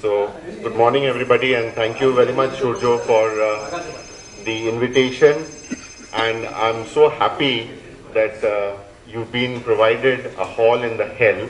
So, good morning everybody, and thank you very much Shurjo for the invitation. And I'm so happy that you've been provided a hall in the hell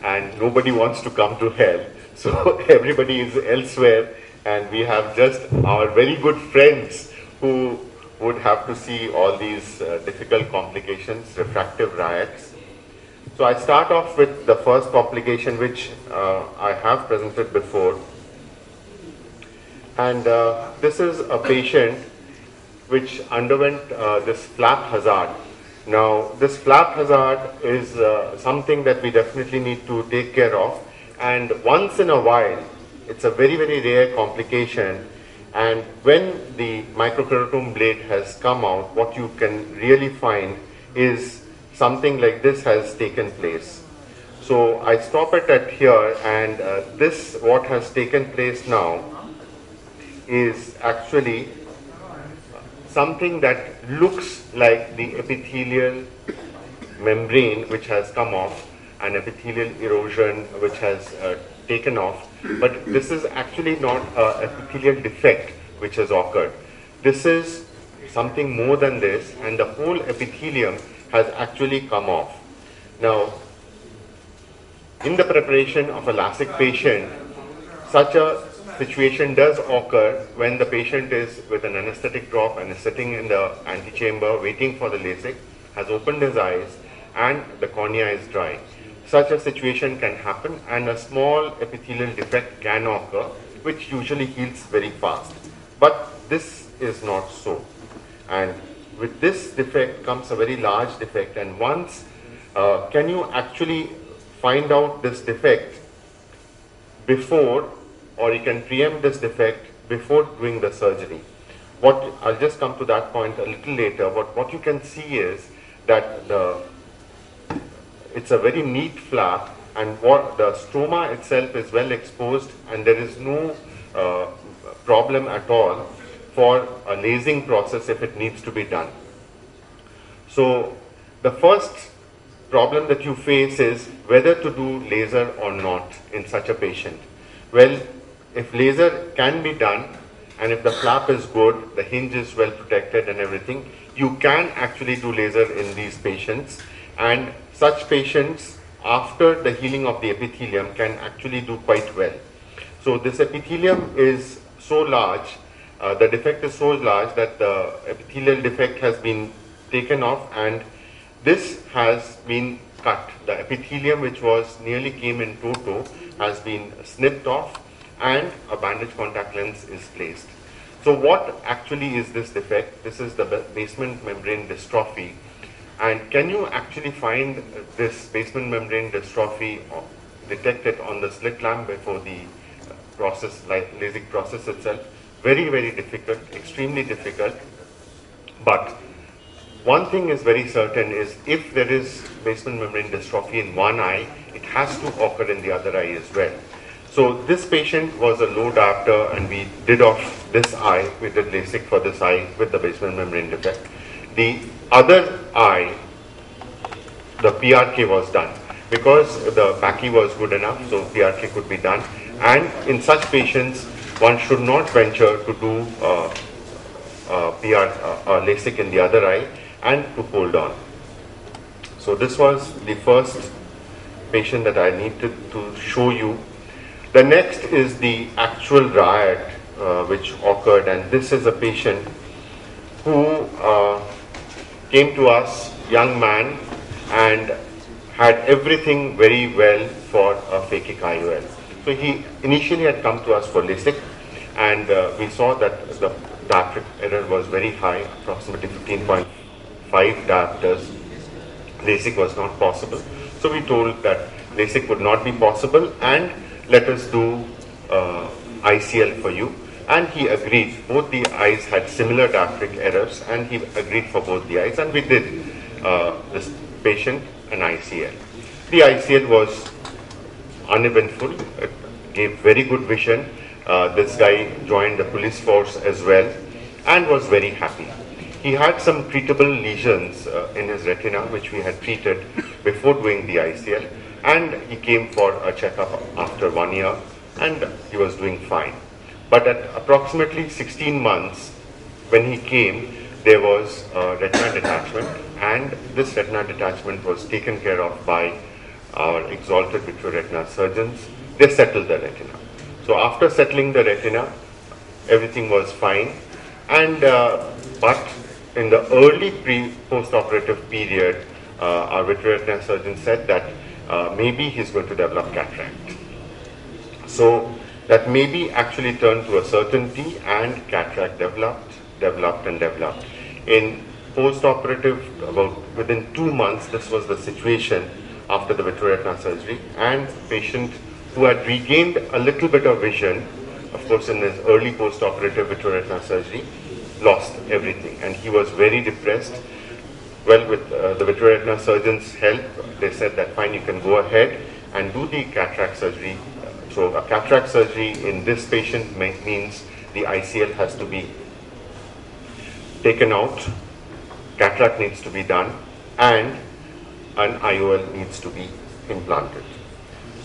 and nobody wants to come to hell. So everybody is elsewhere and we have just our very good friends who would have to see all these difficult complications, refractive riots. So I start off with the first complication which I have presented before, and this is a patient which underwent this flap hazard. Now this flap hazard is something that we definitely need to take care of, and once in a while it's a very rare complication, and when the microceratum blade has come out, what you can really find is something like this has taken place. So I stop it at here, and this what has taken place now is actually something that looks like the epithelial membrane which has come off, an epithelial erosion which has taken off, but this is actually not an epithelial defect which has occurred. This is something more than this, and the whole epithelium has actually come off. Now, in the preparation of a LASIK patient, such a situation does occur when the patient is with an anesthetic drop and is sitting in the antechamber waiting for the LASIK, has opened his eyes and the cornea is dry. Such a situation can happen, and a small epithelial defect can occur, which usually heals very fast. But this is not so. And with this defect comes a very large defect, and once can you actually find out this defect before, or you can preempt this defect before doing the surgery. I'll just come to that point a little later, but what you can see is that it's a very neat flap, and what the stroma itself is well exposed, and there is no problem at all for a lasing process if it needs to be done. So the first problem that you face is whether to do laser or not in such a patient. Well, if laser can be done, and if the flap is good, the hinge is well protected and everything, you can actually do laser in these patients, and such patients after the healing of the epithelium can actually do quite well. So this epithelium is so large, the defect is so large that the epithelial defect has been taken off, and this has been cut. The epithelium, which was nearly came in toto, has been snipped off, and a bandage contact lens is placed. So what actually is this defect? This is the basement membrane dystrophy. And can you actually find this basement membrane dystrophy detected on the slit lamp before the process, like LASIK process itself? Very difficult, extremely difficult. But one thing is very certain is if there is basement membrane dystrophy in one eye, it has to occur in the other eye as well. So this patient was a low diopter, and we did off this eye. We did LASIK for this eye with the basement membrane defect. The other eye, the PRK was done because the Pachy was good enough, so PRK could be done. And in such patients, one should not venture to do LASIK in the other eye and to hold on. So this was the first patient that I needed to show you. The next is the actual riot which occurred, and this is a patient who came to us, young man, and had everything very well for a phakic IOL. So he initially had come to us for LASIK, and we saw that the dioptric error was very high, approximately 15.5 diopters. LASIK was not possible. So we told that LASIK would not be possible, and let us do ICL for you. And he agreed. Both the eyes had similar dioptric errors, and he agreed for both the eyes, and we did this patient an ICL. The ICL was uneventful. It gave very good vision. This guy joined the police force as well and was very happy. He had some treatable lesions in his retina, which we had treated before doing the ICL, and he came for a checkup after 1 year and he was doing fine. But at approximately 16 months, when he came, there was a retina detachment, and this retina detachment was taken care of by our exalted vitreoretina surgeons. They settled the retina. So after settling the retina, everything was fine, and but in the early post-operative period, our vitreoretina surgeon said that maybe he's going to develop cataract. So that maybe actually turned to a certainty, and cataract developed. In post-operative, about within 2 months, this was the situation after the vitreoretina surgery, and patient who had regained a little bit of vision, of course in his early post-operative vitreoretina surgery, lost everything, and he was very depressed. Well, with the vitreoretina surgeon's help, they said that fine, you can go ahead and do the cataract surgery. So a cataract surgery in this patient means the ICL has to be taken out, cataract needs to be done, and an IOL needs to be implanted.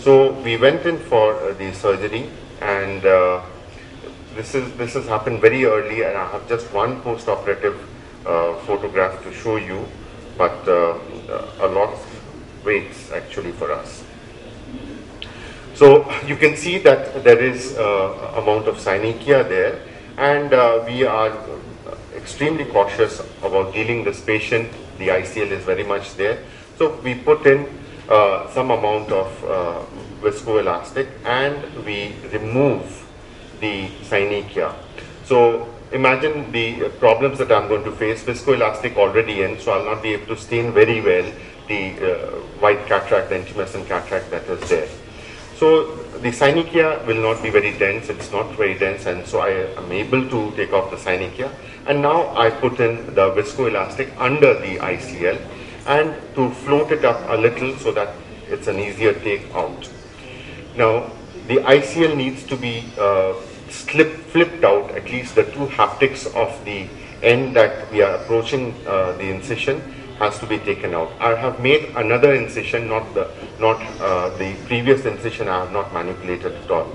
So we went in for the surgery, and this has happened very early, and I have just one post-operative photograph to show you, but a lot waits actually for us. So you can see that there is amount of synechia there, and we are extremely cautious about dealing this patient. The ICL is very much there. So we put in some amount of viscoelastic, and we remove the synechia. So imagine the problems that I'm going to face. Viscoelastic already in, so I'll not be able to stain very well the white cataract, the intumescent cataract that is there. So the synechia will not be very dense, it's not very dense, and so I am able to take off the synechia. And now I put in the viscoelastic under the ICL, and to float it up a little so that it's an easier take out. Now the ICL needs to be flipped out, at least the two haptics of the end that we are approaching the incision has to be taken out. I have made another incision, not the previous incision I have not manipulated at all.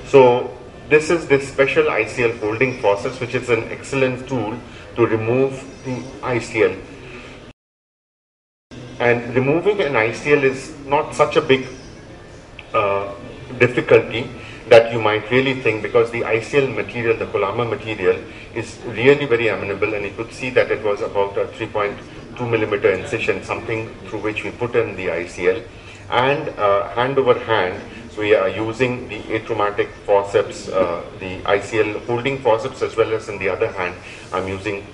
So this is this special ICL holding forceps, which is an excellent tool to remove the ICL. And removing an ICL is not such a big difficulty that you might really think, because the ICL material, the polymer material, is really very amenable, and you could see that it was about a 3.2 millimeter incision, something through which we put in the ICL. And hand over hand, we are using the atraumatic forceps, the ICL holding forceps, as well as in the other hand, I'm using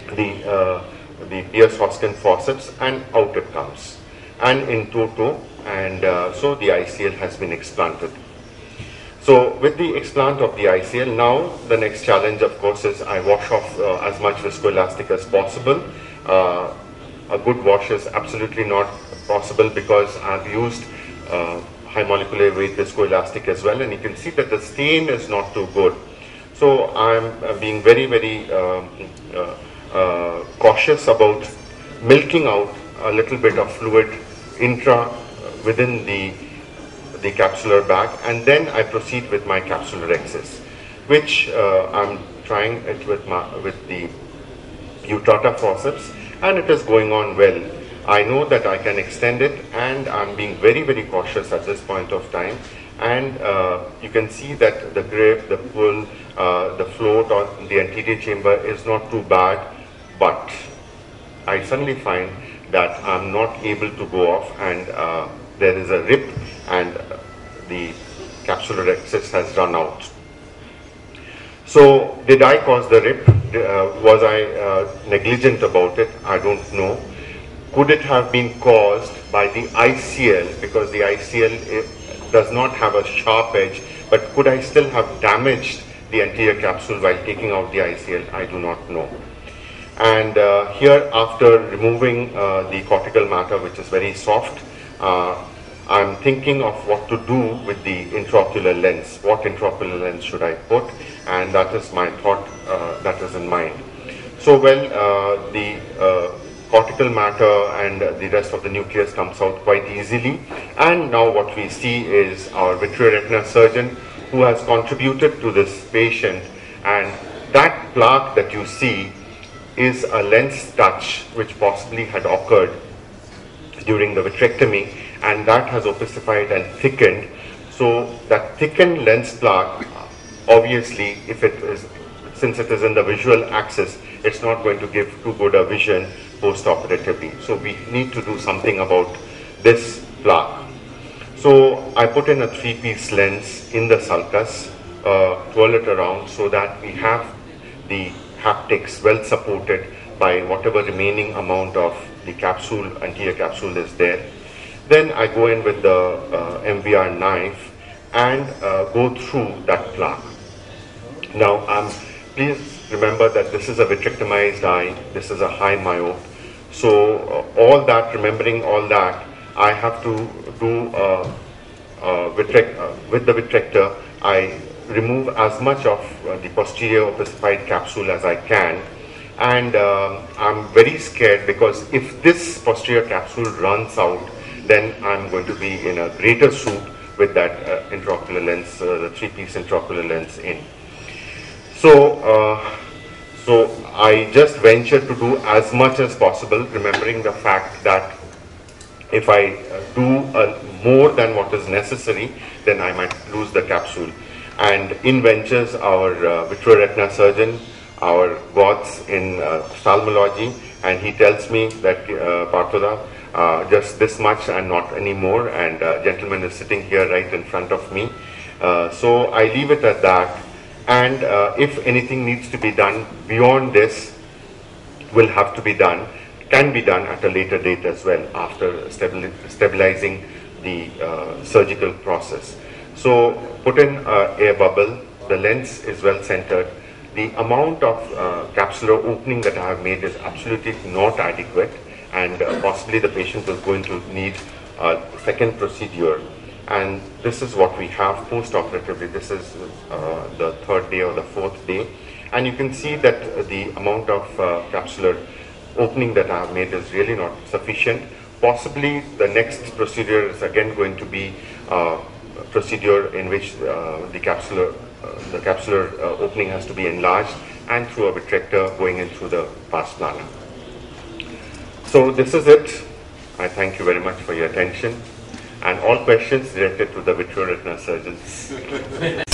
the Pierce-Hoskin forceps, and out it comes. And in toto, and so the ICL has been explanted. So with the explant of the ICL, now the next challenge, of course, is I wash off as much viscoelastic as possible. A good wash is absolutely not possible because I've used high molecular weight viscoelastic as well, and you can see that the stain is not too good. So I'm being very, very cautious about milking out a little bit of fluid within the capsular bag, and then I proceed with my capsulorhexis, which I'm trying it with the Utata forceps, and it is going on well. I know that I can extend it, and I'm being very, very cautious at this point of time. And you can see that the grip, the pull, the float on the anterior chamber is not too bad, but I suddenly find that I'm not able to go off, and there is a rip, and the capsulorhexis has run out. So did I cause the rip? Was I negligent about it? I don't know. Could it have been caused by the ICL, because the ICL does not have a sharp edge, but could I still have damaged the anterior capsule while taking out the ICL? I do not know. And here, after removing the cortical matter, which is very soft, I'm thinking of what to do with the intraocular lens. What intraocular lens should I put? And that is my thought that is in mind. So, well, the cortical matter and the rest of the nucleus comes out quite easily. And now what we see is our vitreoretina surgeon who has contributed to this patient, and that plaque that you see is a lens touch which possibly had occurred during the vitrectomy, and that has opacified and thickened. So that thickened lens plaque, obviously, if it is, since it is in the visual axis, it's not going to give too good a vision post-operatively. So we need to do something about this plaque. So I put in a 3-piece lens in the sulcus, twirl it around so that we have the haptics well supported by whatever remaining amount of the capsule, anterior capsule is there. Then I go in with the MVR knife and go through that plaque. Now, please remember that this is a vitrectomized eye, this is a high myope. So all that, remembering all that, I have to do with the vitrector. I remove as much of the posterior opacified capsule as I can, and I'm very scared because if this posterior capsule runs out, then I'm going to be in a greater suit with that intraocular lens, the 3-piece intraocular lens in. So, so I just venture to do as much as possible, remembering the fact that if I do more than what is necessary, then I might lose the capsule. And in ventures our vitreoretina surgeon, our gods in ophthalmology, and he tells me that Partha, just this much and not any more, and gentleman is sitting here right in front of me. So I leave it at that, and if anything needs to be done beyond this, will have to be done, can be done at a later date as well, after stabilizing the surgical process. So put in air bubble, the lens is well centered. The amount of capsular opening that I have made is absolutely not adequate, and possibly the patient is going to need a second procedure. And this is what we have post-operatively. This is the 3rd day or the 4th day. And you can see that the amount of capsular opening that I have made is really not sufficient. Possibly the next procedure is again going to be a procedure in which the capsular opening has to be enlarged, and through a vitrector going in through the pars plana. So this is it. I thank you very much for your attention, and all questions directed to the vitreoretina surgeons.